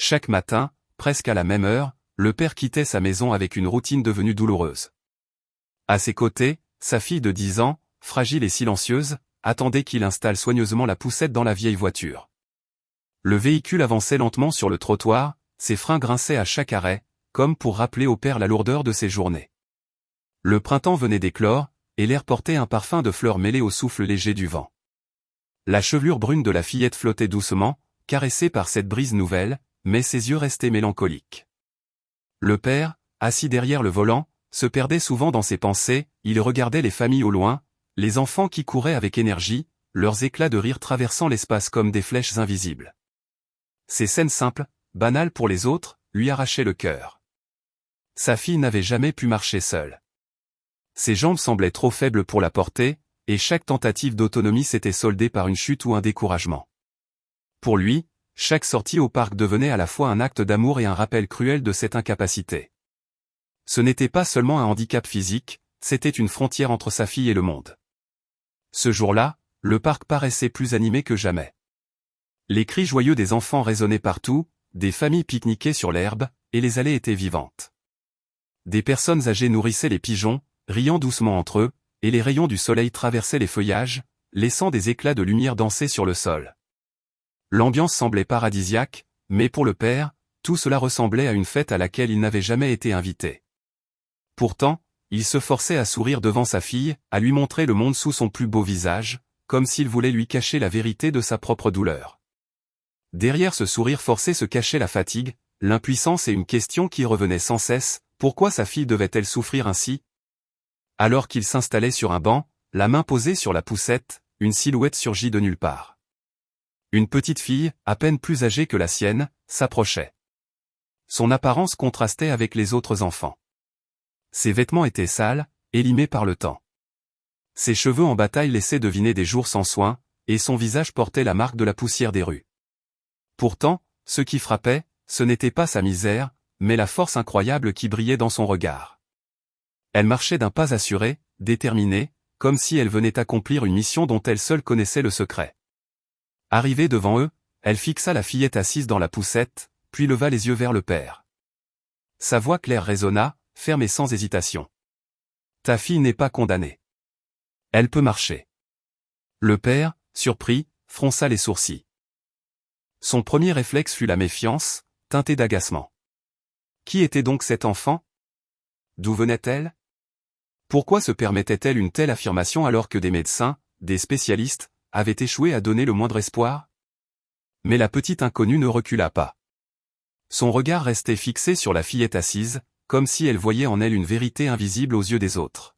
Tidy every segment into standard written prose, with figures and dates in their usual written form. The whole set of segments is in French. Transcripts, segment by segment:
Chaque matin, presque à la même heure, le père quittait sa maison avec une routine devenue douloureuse. À ses côtés, sa fille de 10 ans, fragile et silencieuse, attendait qu'il installe soigneusement la poussette dans la vieille voiture. Le véhicule avançait lentement sur le trottoir, ses freins grinçaient à chaque arrêt, comme pour rappeler au père la lourdeur de ses journées. Le printemps venait d'éclore, et l'air portait un parfum de fleurs mêlé au souffle léger du vent. La chevelure brune de la fillette flottait doucement, caressée par cette brise nouvelle, mais ses yeux restaient mélancoliques. Le père, assis derrière le volant, se perdait souvent dans ses pensées, il regardait les familles au loin, les enfants qui couraient avec énergie, leurs éclats de rire traversant l'espace comme des flèches invisibles. Ces scènes simples, banales pour les autres, lui arrachaient le cœur. Sa fille n'avait jamais pu marcher seule. Ses jambes semblaient trop faibles pour la porter, et chaque tentative d'autonomie s'était soldée par une chute ou un découragement. Pour lui, chaque sortie au parc devenait à la fois un acte d'amour et un rappel cruel de cette incapacité. Ce n'était pas seulement un handicap physique, c'était une frontière entre sa fille et le monde. Ce jour-là, le parc paraissait plus animé que jamais. Les cris joyeux des enfants résonnaient partout, des familles pique-niquaient sur l'herbe, et les allées étaient vivantes. Des personnes âgées nourrissaient les pigeons, riant doucement entre eux, et les rayons du soleil traversaient les feuillages, laissant des éclats de lumière danser sur le sol. L'ambiance semblait paradisiaque, mais pour le père, tout cela ressemblait à une fête à laquelle il n'avait jamais été invité. Pourtant, il se forçait à sourire devant sa fille, à lui montrer le monde sous son plus beau visage, comme s'il voulait lui cacher la vérité de sa propre douleur. Derrière ce sourire forcé se cachait la fatigue, l'impuissance et une question qui revenait sans cesse, pourquoi sa fille devait-elle souffrir ainsi ? Alors qu'il s'installait sur un banc, la main posée sur la poussette, une silhouette surgit de nulle part. Une petite fille, à peine plus âgée que la sienne, s'approchait. Son apparence contrastait avec les autres enfants. Ses vêtements étaient sales, élimés par le temps. Ses cheveux en bataille laissaient deviner des jours sans soin, et son visage portait la marque de la poussière des rues. Pourtant, ce qui frappait, ce n'était pas sa misère, mais la force incroyable qui brillait dans son regard. Elle marchait d'un pas assuré, déterminée, comme si elle venait accomplir une mission dont elle seule connaissait le secret. Arrivée devant eux, elle fixa la fillette assise dans la poussette, puis leva les yeux vers le père. Sa voix claire résonna, ferme et sans hésitation. « Ta fille n'est pas condamnée. Elle peut marcher. » Le père, surpris, fronça les sourcils. Son premier réflexe fut la méfiance, teintée d'agacement. Qui était donc cet enfant? D'où venait-elle? Pourquoi se permettait-elle une telle affirmation alors que des médecins, des spécialistes, avaient échoué à donner le moindre espoir? Mais la petite inconnue ne recula pas. Son regard restait fixé sur la fillette assise, comme si elle voyait en elle une vérité invisible aux yeux des autres.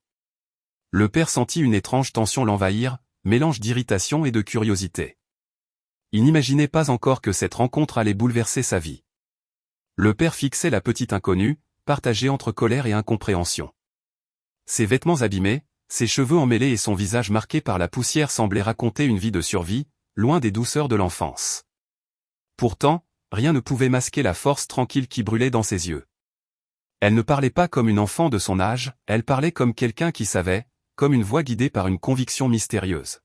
Le père sentit une étrange tension l'envahir, mélange d'irritation et de curiosité. Il n'imaginait pas encore que cette rencontre allait bouleverser sa vie. Le père fixait la petite inconnue, partagée entre colère et incompréhension. Ses vêtements abîmés, ses cheveux emmêlés et son visage marqué par la poussière semblaient raconter une vie de survie, loin des douceurs de l'enfance. Pourtant, rien ne pouvait masquer la force tranquille qui brûlait dans ses yeux. Elle ne parlait pas comme une enfant de son âge, elle parlait comme quelqu'un qui savait, comme une voix guidée par une conviction mystérieuse.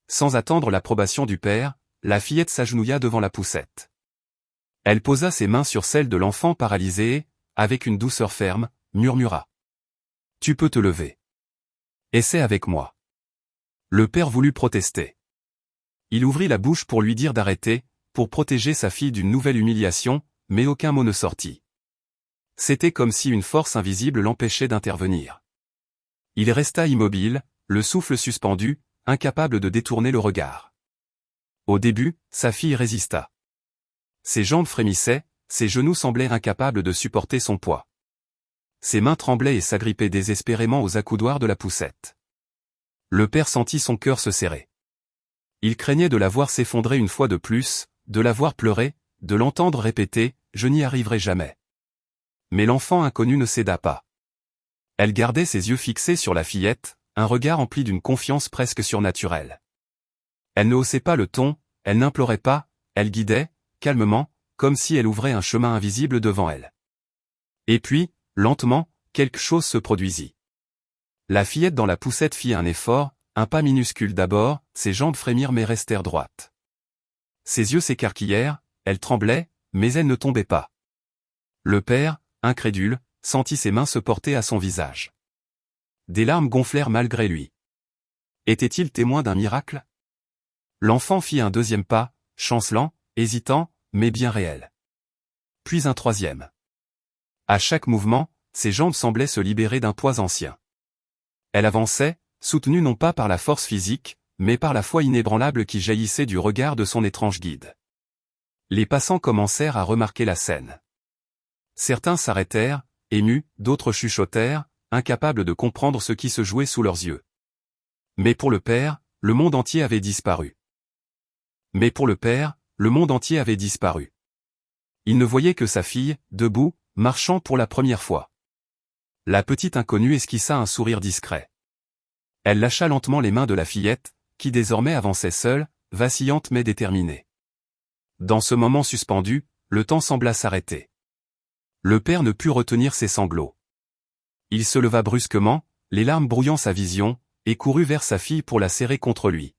Sans attendre l'approbation du père, la fillette s'agenouilla devant la poussette. Elle posa ses mains sur celles de l'enfant paralysé et, avec une douceur ferme, murmura. « Tu peux te lever. Essaie avec moi. » Le père voulut protester. Il ouvrit la bouche pour lui dire d'arrêter, pour protéger sa fille d'une nouvelle humiliation, mais aucun mot ne sortit. C'était comme si une force invisible l'empêchait d'intervenir. Il resta immobile, le souffle suspendu, incapable de détourner le regard. Au début, sa fille résista. Ses jambes frémissaient, ses genoux semblaient incapables de supporter son poids. Ses mains tremblaient et s'agrippaient désespérément aux accoudoirs de la poussette. Le père sentit son cœur se serrer. Il craignait de la voir s'effondrer une fois de plus, de la voir pleurer, de l'entendre répéter « Je n'y arriverai jamais ». Mais l'enfant inconnu ne céda pas. Elle gardait ses yeux fixés sur la fillette, un regard empli d'une confiance presque surnaturelle. Elle ne haussait pas le ton, elle n'implorait pas, elle guidait, calmement, comme si elle ouvrait un chemin invisible devant elle. Et puis, lentement, quelque chose se produisit. La fillette dans la poussette fit un effort, un pas minuscule d'abord, ses jambes frémirent mais restèrent droites. Ses yeux s'écarquillèrent, elle tremblait, mais elle ne tombait pas. Le père, incrédule, sentit ses mains se porter à son visage. Des larmes gonflèrent malgré lui. Était-il témoin d'un miracle? L'enfant fit un deuxième pas, chancelant, hésitant, mais bien réel. Puis un troisième. À chaque mouvement, ses jambes semblaient se libérer d'un poids ancien. Elle avançait, soutenue non pas par la force physique, mais par la foi inébranlable qui jaillissait du regard de son étrange guide. Les passants commencèrent à remarquer la scène. Certains s'arrêtèrent, émus, d'autres chuchotèrent, incapables de comprendre ce qui se jouait sous leurs yeux. Mais pour le père, le monde entier avait disparu. Mais pour le père, le monde entier avait disparu. Il ne voyait que sa fille, debout, marchant pour la première fois. La petite inconnue esquissa un sourire discret. Elle lâcha lentement les mains de la fillette, qui désormais avançait seule, vacillante mais déterminée. Dans ce moment suspendu, le temps sembla s'arrêter. Le père ne put retenir ses sanglots. Il se leva brusquement, les larmes brouillant sa vision, et courut vers sa fille pour la serrer contre lui.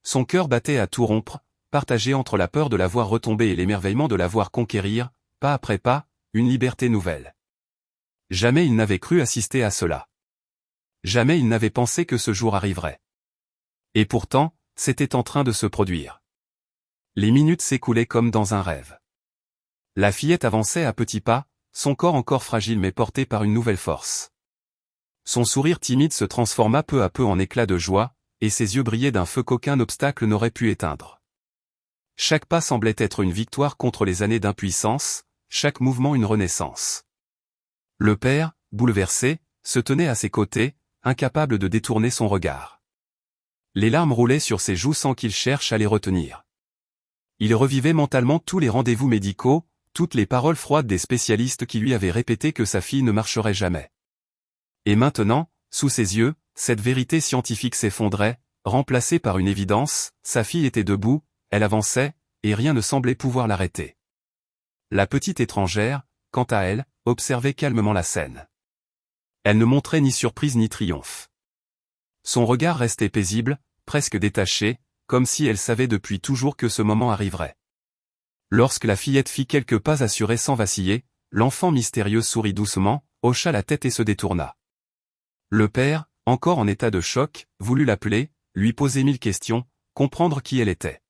Son cœur battait à tout rompre, partagé entre la peur de la voir retomber et l'émerveillement de la voir conquérir, pas après pas, une liberté nouvelle. Jamais il n'avait cru assister à cela. Jamais il n'avait pensé que ce jour arriverait. Et pourtant, c'était en train de se produire. Les minutes s'écoulaient comme dans un rêve. La fillette avançait à petits pas, son corps encore fragile mais porté par une nouvelle force. Son sourire timide se transforma peu à peu en éclat de joie, et ses yeux brillaient d'un feu qu'aucun obstacle n'aurait pu éteindre. Chaque pas semblait être une victoire contre les années d'impuissance, chaque mouvement une renaissance. Le père, bouleversé, se tenait à ses côtés, incapable de détourner son regard. Les larmes roulaient sur ses joues sans qu'il cherche à les retenir. Il revivait mentalement tous les rendez-vous médicaux, toutes les paroles froides des spécialistes qui lui avaient répété que sa fille ne marcherait jamais. Et maintenant, sous ses yeux, cette vérité scientifique s'effondrait, remplacée par une évidence, sa fille était debout, elle avançait, et rien ne semblait pouvoir l'arrêter. La petite étrangère, quant à elle, observait calmement la scène. Elle ne montrait ni surprise ni triomphe. Son regard restait paisible, presque détaché, comme si elle savait depuis toujours que ce moment arriverait. Lorsque la fillette fit quelques pas assurés sans vaciller, l'enfant mystérieux sourit doucement, hocha la tête et se détourna. Le père, encore en état de choc, voulut l'appeler, lui poser 1000 questions, comprendre qui elle était.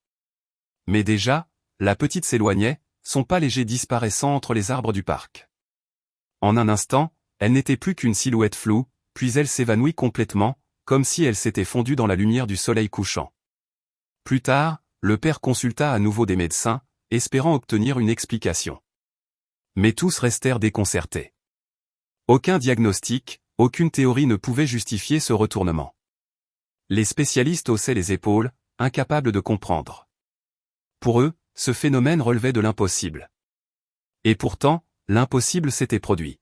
Mais déjà, la petite s'éloignait, son pas léger disparaissant entre les arbres du parc. En un instant, elle n'était plus qu'une silhouette floue, puis elle s'évanouit complètement, comme si elle s'était fondue dans la lumière du soleil couchant. Plus tard, le père consulta à nouveau des médecins, espérant obtenir une explication. Mais tous restèrent déconcertés. Aucun diagnostic, aucune théorie ne pouvait justifier ce retournement. Les spécialistes haussaient les épaules, incapables de comprendre. Pour eux, ce phénomène relevait de l'impossible. Et pourtant, l'impossible s'était produit.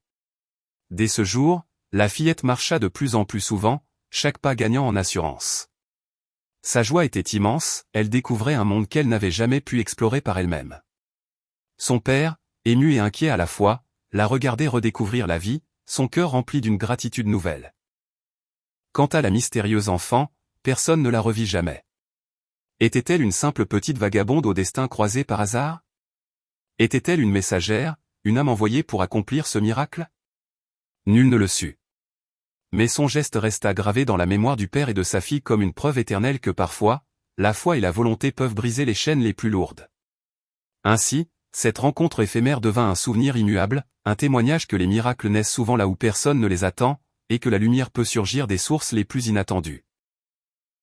Dès ce jour, la fillette marcha de plus en plus souvent, chaque pas gagnant en assurance. Sa joie était immense, elle découvrait un monde qu'elle n'avait jamais pu explorer par elle-même. Son père, ému et inquiet à la fois, la regardait redécouvrir la vie, son cœur rempli d'une gratitude nouvelle. Quant à la mystérieuse enfant, personne ne la revit jamais. Était-elle une simple petite vagabonde au destin croisé par hasard? Était-elle une messagère, une âme envoyée pour accomplir ce miracle? Nul ne le sut. Mais son geste resta gravé dans la mémoire du père et de sa fille comme une preuve éternelle que parfois, la foi et la volonté peuvent briser les chaînes les plus lourdes. Ainsi, cette rencontre éphémère devint un souvenir immuable, un témoignage que les miracles naissent souvent là où personne ne les attend, et que la lumière peut surgir des sources les plus inattendues.